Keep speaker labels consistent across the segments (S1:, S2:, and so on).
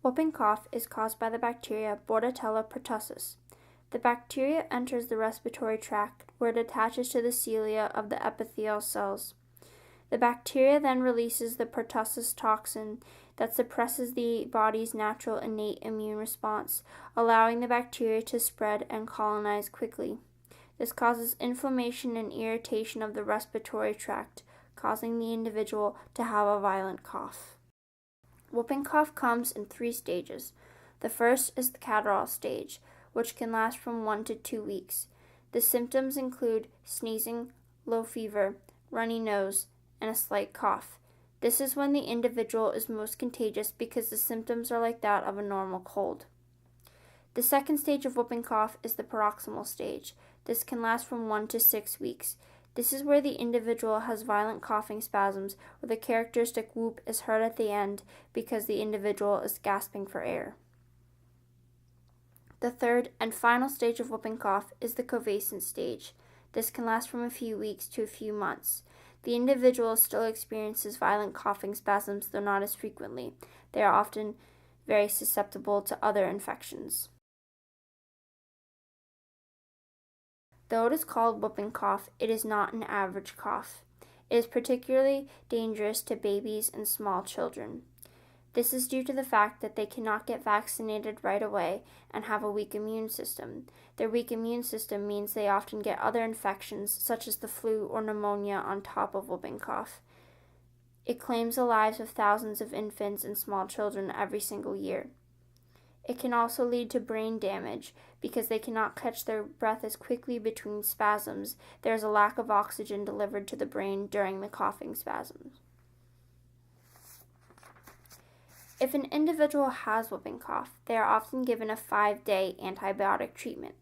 S1: Whooping cough is caused by the bacteria Bordetella pertussis. The bacteria enters the respiratory tract where it attaches to the cilia of the epithelial cells. The bacteria then releases the pertussis toxin that suppresses the body's natural innate immune response, allowing the bacteria to spread and colonize quickly. This causes inflammation and irritation of the respiratory tract, causing the individual to have a violent cough. Whooping cough comes in 3 stages. The first is the cataract stage, which can last from 1 to 2 weeks. The symptoms include sneezing, low fever, runny nose, and a slight cough. This is when the individual is most contagious because the symptoms are like that of a normal cold. The second stage of whooping cough is the paroxysmal stage. This can last from 1 to 6 weeks. This is where the individual has violent coughing spasms where the characteristic whoop is heard at the end because the individual is gasping for air. The third and final stage of whooping cough is the convalescent stage. This can last from a few weeks to a few months. The individual still experiences violent coughing spasms, though not as frequently. They are often very susceptible to other infections. Though it is called whooping cough, it is not an average cough. It is particularly dangerous to babies and small children. This is due to the fact that they cannot get vaccinated right away and have a weak immune system. Their weak immune system means they often get other infections, such as the flu or pneumonia, on top of whooping cough. It claims the lives of thousands of infants and small children every single year. It can also lead to brain damage because they cannot catch their breath as quickly between spasms. There is a lack of oxygen delivered to the brain during the coughing spasms. If an individual has whooping cough, they are often given a 5-day antibiotic treatment.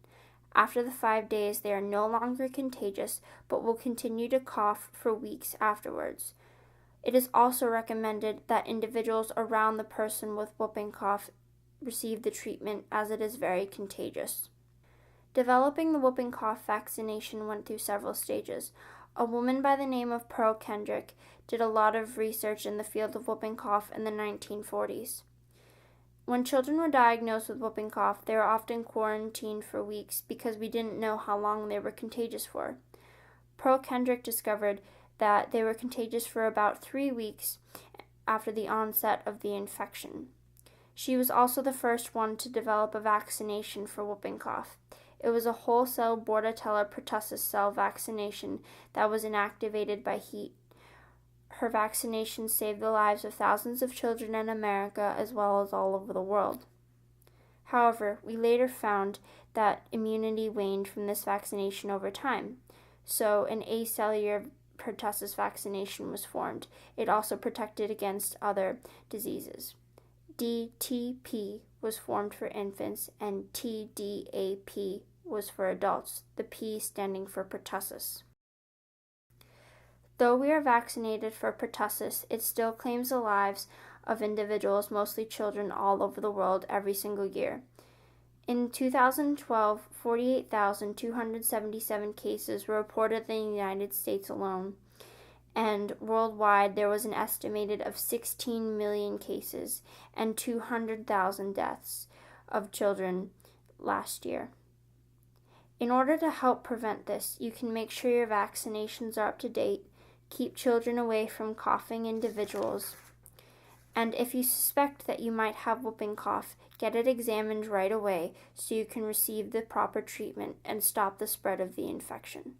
S1: After the 5 days, they are no longer contagious but will continue to cough for weeks afterwards. It is also recommended that individuals around the person with whooping cough receive the treatment as it is very contagious. Developing the whooping cough vaccination went through several stages. A woman by the name of Pearl Kendrick did a lot of research in the field of whooping cough in the 1940s. When children were diagnosed with whooping cough, they were often quarantined for weeks because we didn't know how long they were contagious for. Pearl Kendrick discovered that they were contagious for about 3 weeks after the onset of the infection. She was also the first one to develop a vaccination for whooping cough. It was a whole-cell Bordetella pertussis cell vaccination that was inactivated by heat. Her vaccination saved the lives of thousands of children in America as well as all over the world. However, we later found that immunity waned from this vaccination over time, so an acellular pertussis vaccination was formed. It also protected against other diseases. DTP was formed for infants and TDAP was for adults, the P standing for pertussis. Though we are vaccinated for pertussis, it still claims the lives of individuals, mostly children, all over the world every single year. In 2012, 48,277 cases were reported in the United States alone, and worldwide there was an estimated of 16 million cases and 200,000 deaths of children last year. In order to help prevent this, you can make sure your vaccinations are up to date, keep children away from coughing individuals, and if you suspect that you might have whooping cough, get it examined right away so you can receive the proper treatment and stop the spread of the infection.